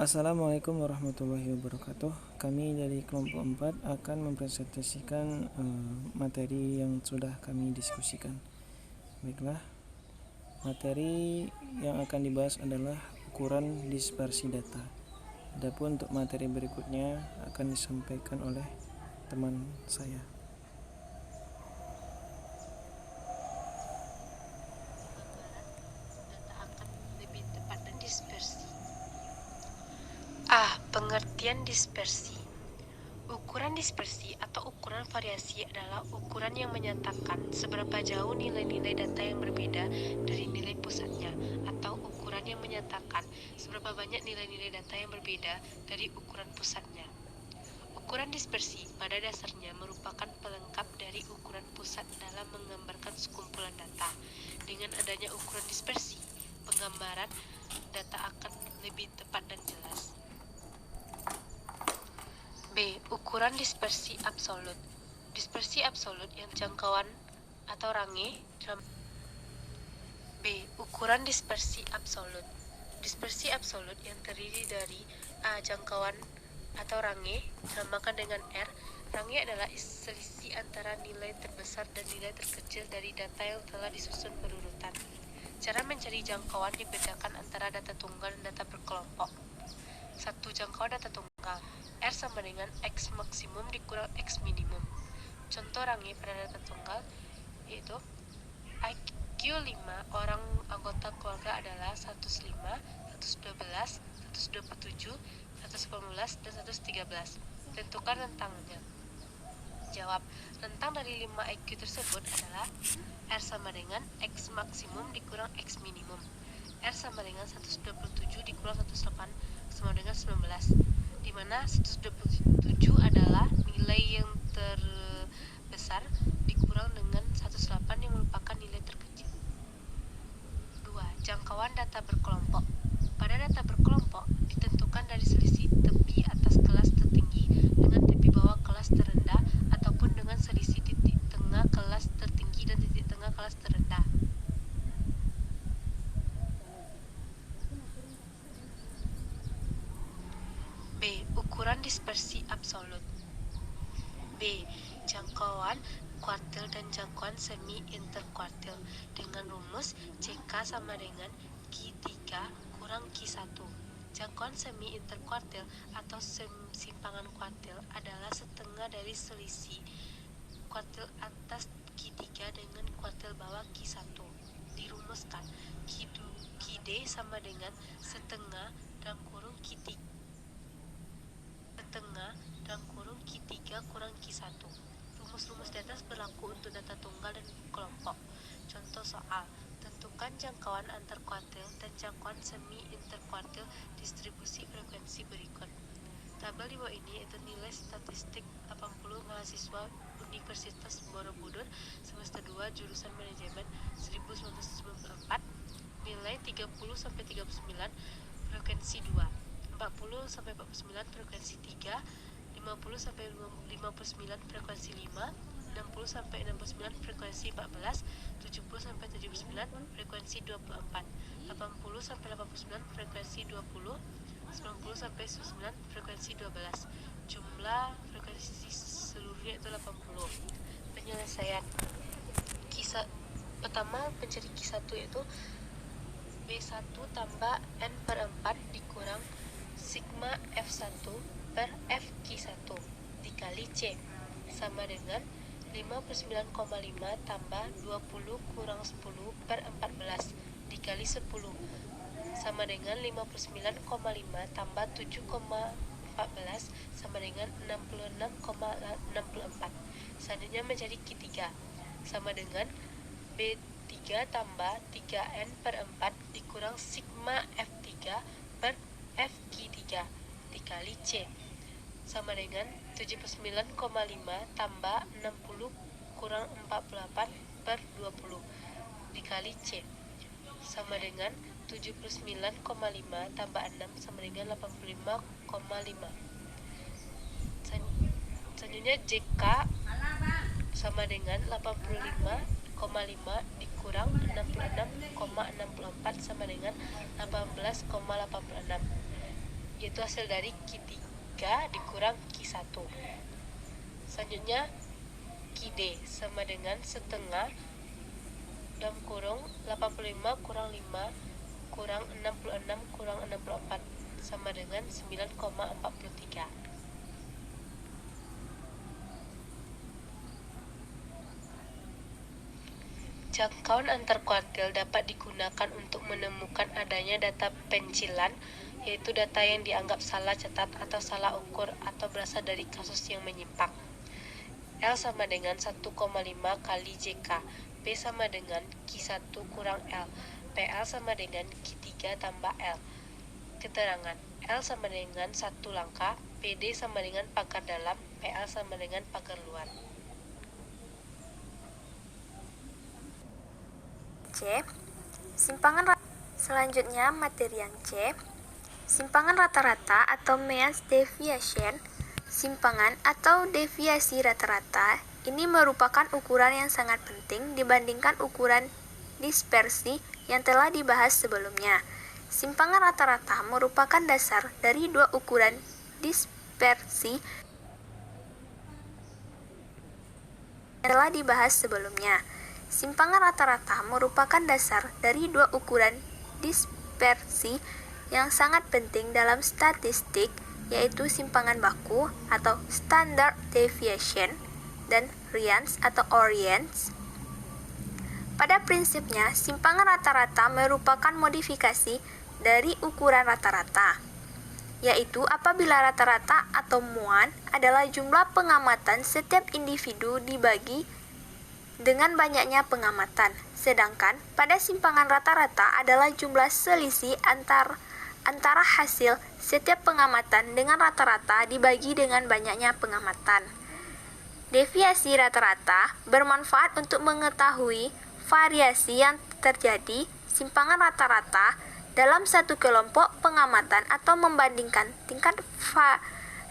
Assalamualaikum warahmatullahi wabarakatuh. Kami dari kelompok 4 akan mempresentasikan materi yang sudah kami diskusikan. Baiklah, materi yang akan dibahas adalah ukuran dispersi data. Adapun untuk materi berikutnya akan disampaikan oleh teman saya. Pengertian dispersi. Ukuran dispersi atau ukuran variasi adalah ukuran yang menyatakan seberapa jauh nilai-nilai data yang berbeda dari nilai pusatnya, atau ukuran yang menyatakan seberapa banyak nilai-nilai data yang berbeda dari ukuran pusatnya. Ukuran dispersi pada dasarnya merupakan pelengkap dari ukuran pusat dalam menggambarkan sekumpulan data. Dengan adanya ukuran dispersi, penggambaran data akan lebih tepat dan jelas. B. Ukuran dispersi absolut. Dispersi absolut yang jangkauan atau range. B. Ukuran dispersi absolut. Dispersi absolut yang terdiri dari A. Jangkauan atau range, dinamakan dengan R. Range adalah selisih antara nilai terbesar dan nilai terkecil dari data yang telah disusun berurutan. Cara mencari jangkauan dibedakan antara data tunggal dan data berkelompok. 1. Jangkauan data tunggal. R sama dengan X maksimum dikurang X minimum. Contoh range pada data tunggal yaitu IQ 5 orang anggota keluarga adalah 105, 112, 127, 118, dan 113. Tentukan rentangnya. Jawab, rentang dari 5 IQ tersebut adalah R sama dengan X maksimum dikurang X minimum. R sama dengan 127 dikurang 108 sama dengan 19, di mana 127 adalah nilai yang terbesar dikurang dengan 108 yang merupakan nilai terkecil. 2. Jangkauan data berkelompok. Pada data berkelompok ditentukan dari selisih tepi atas kelas tertinggi dengan tepi bawah kelas terendah, ataupun dengan selisih titik tengah kelas tertinggi dan titik tengah kelas terendah. B. Ukuran dispersi absolut. B. Jangkauan kuartil dan jangkauan semi interkuartil dengan rumus CK sama dengan Q3 kurang Q1. Jangkauan semi interkuartil atau simpangan kuartil adalah setengah dari selisih kuartil atas Q3 dengan kuartil bawah Q1. Dirumuskan Qd sama dengan setengah dalam kurung Q3 kurang Q1. Rumus-rumus di atas berlaku untuk data tunggal dan kelompok. Contoh soal, tentukan jangkauan antar kuartil dan jangkauan semi interkuartil distribusi frekuensi berikut. Tabel di bawah ini yaitu nilai statistik 80 mahasiswa Universitas Borobudur semester 2 jurusan manajemen 1994, nilai 30-39 frekuensi 2, 40-49 frekuensi 3, 50-59 frekuensi 5, 60-69 frekuensi 14, 70-79 frekuensi 24, 80-89 frekuensi 20, 90-99 frekuensi 12. Jumlah frekuensi seluruhnya itu 80. Penyelesaian. Pertama, mencari Q1 yaitu B1 tambah N per 4 dikurang sigma F1 per Fq1 dikali C sama dengan 59,5 tambah 20 kurang 10 per 14 dikali 10 sama dengan 59,5 tambah 7,14 sama dengan 66,64. Selanjutnya mencari Q3 sama dengan B3 tambah 3N per 4 dikurang sigma F3 per Fq3 dikali C sama dengan 79,5 tambah 60 kurang 48 per 20 dikali C sama dengan 79,5 tambah 6 sama dengan 85,5. Selanjutnya JK sama dengan 85,5 dikurang 66,64 sama dengan 18,86. yaitu hasil dari Q3 dikurang Q1. Selanjutnya Q-D sama dengan setengah dalam kurung 85 kurang 5 kurang 66 kurang 64 sama dengan 9,43. Jangkauan antar kuartil dapat digunakan untuk menemukan adanya data pencilan, yaitu data yang dianggap salah cetat atau salah ukur atau berasal dari kasus yang menyimpang. L sama dengan 1,5 kali JK, P sama dengan Q1 kurang L, PL sama dengan Q3 tambah L. Keterangan, L sama dengan 1 langkah, PD sama dengan pagar dalam, PL sama dengan pagar luar. C. Selanjutnya materi yang C. Simpangan rata-rata atau mean deviation. Simpangan atau deviasi rata-rata ini merupakan ukuran yang sangat penting dibandingkan ukuran dispersi yang telah dibahas sebelumnya. Simpangan rata-rata merupakan dasar dari dua ukuran dispersi yang telah dibahas sebelumnya. Simpangan rata-rata merupakan dasar dari dua ukuran dispersi yang sangat penting dalam statistik, yaitu simpangan baku atau standard deviation dan variance atau variance. Pada prinsipnya, simpangan rata-rata merupakan modifikasi dari ukuran rata-rata, yaitu apabila rata-rata atau muan adalah jumlah pengamatan setiap individu dibagi dengan banyaknya pengamatan, sedangkan pada simpangan rata-rata adalah jumlah selisih antara hasil setiap pengamatan dengan rata-rata dibagi dengan banyaknya pengamatan. Deviasi rata-rata bermanfaat untuk mengetahui variasi yang terjadi simpangan rata-rata dalam satu kelompok pengamatan atau membandingkan tingkat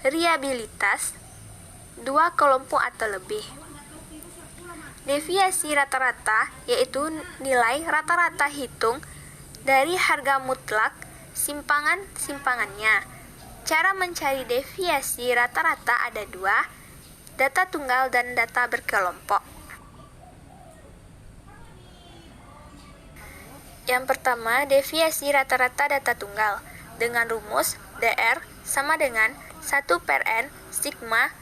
variabilitas dua kelompok atau lebih. Deviasi rata-rata yaitu nilai rata-rata hitung dari harga mutlak simpangannya. Cara mencari deviasi rata-rata ada dua, data tunggal dan data berkelompok. Yang pertama, deviasi rata-rata data tunggal dengan rumus DR sama dengan 1/N sigma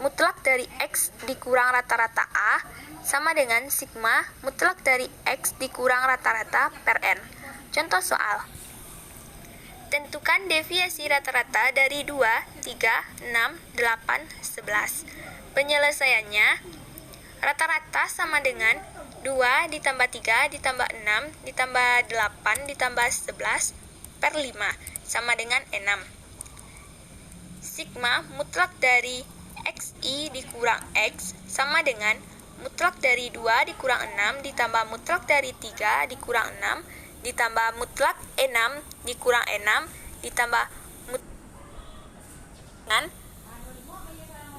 mutlak dari X dikurang rata-rata A sama dengan sigma mutlak dari X dikurang rata-rata per N. Contoh soal. Tentukan deviasi rata-rata dari 2, 3, 6, 8, 11. Penyelesaiannya, rata-rata sama dengan 2 ditambah 3 ditambah 6 ditambah 8 ditambah 11 per 5 sama dengan 6. Sigma mutlak dari XI dikurang X sama dengan mutlak dari 2 dikurang 6 ditambah mutlak dari 3 dikurang 6 ditambah mutlak 6 dikurang 6 ditambah mutlak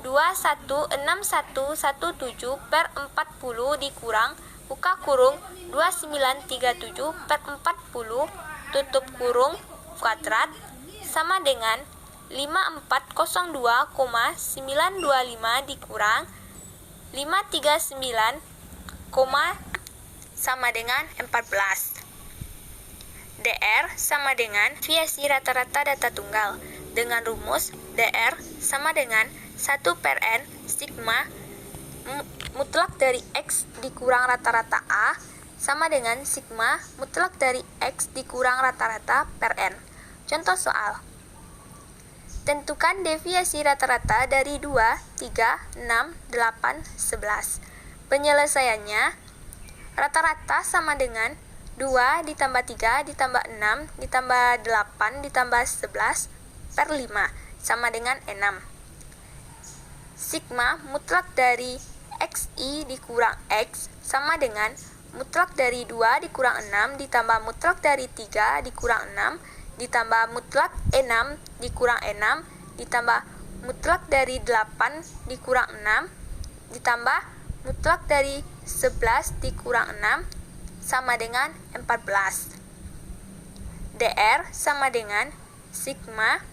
216117 per 40 dikurang buka kurung 2937 per 40 tutup kurung kuadrat sama dengan 5402,925 dikurang 539, sama dengan 14. DR sama dengan deviasi rata-rata data tunggal dengan rumus DR sama dengan 1/N sigma mutlak dari X dikurang rata-rata A sama dengan sigma mutlak dari X dikurang rata-rata per N. Contoh soal. Tentukan deviasi rata-rata dari 2, 3, 6, 8, 11. Penyelesaiannya, rata-rata sama dengan 2 ditambah 3 ditambah 6 ditambah 8 ditambah 11 per 5 sama dengan 6. Sigma mutlak dari XI dikurang X sama dengan mutlak dari 2 dikurang 6 ditambah mutlak dari 3 dikurang 6 ditambah mutlak 6 dikurang 6 ditambah mutlak dari 8 dikurang 6 ditambah mutlak dari 11 dikurang 6 sama dengan 14. DR sama dengan sigma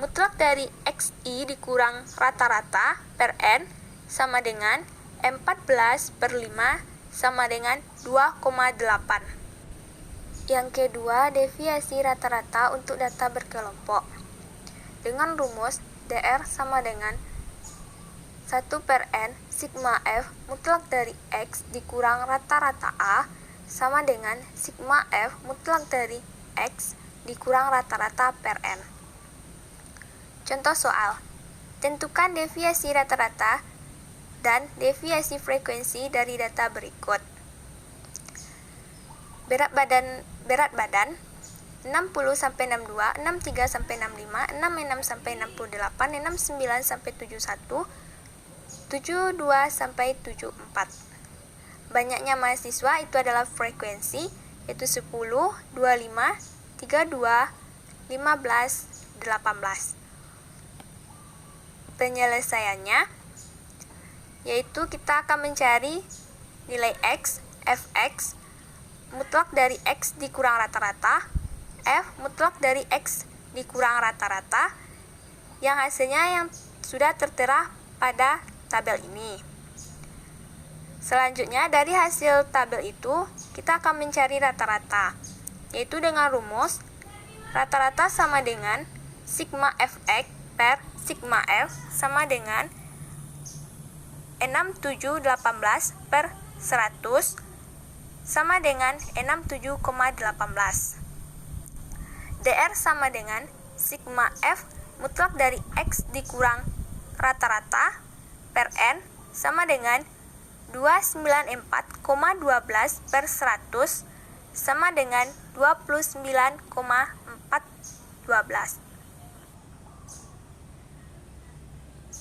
mutlak dari XI dikurang rata-rata per N sama dengan 14/5 sama dengan 2,8. Yang kedua, deviasi rata-rata untuk data berkelompok. Dengan rumus DR sama dengan 1/N sigma F mutlak dari X dikurang rata-rata A sama dengan sigma F mutlak dari X dikurang rata-rata per N. Contoh soal. Tentukan deviasi rata-rata dan deviasi frekuensi dari data berikut. Berat badan 60 sampai 62, 63 sampai 65, 66 sampai 68, 69 sampai 71, 72 sampai 74. Banyaknya mahasiswa itu adalah frekuensi, yaitu 10, 25, 32, 15, 18. Penyelesaiannya yaitu kita akan mencari nilai X, Fx mutlak dari X dikurang rata-rata, F mutlak dari X dikurang rata-rata, yang hasilnya yang sudah tertera pada tabel ini. Selanjutnya, dari hasil tabel itu, kita akan mencari rata-rata, yaitu dengan rumus rata-rata sama dengan sigma Fx per sigma F sama dengan 6718 per 100 sama dengan 67,18. DR sama dengan sigma F mutlak dari X dikurang rata-rata per N sama dengan 294,12 per 100 sama dengan 29,412.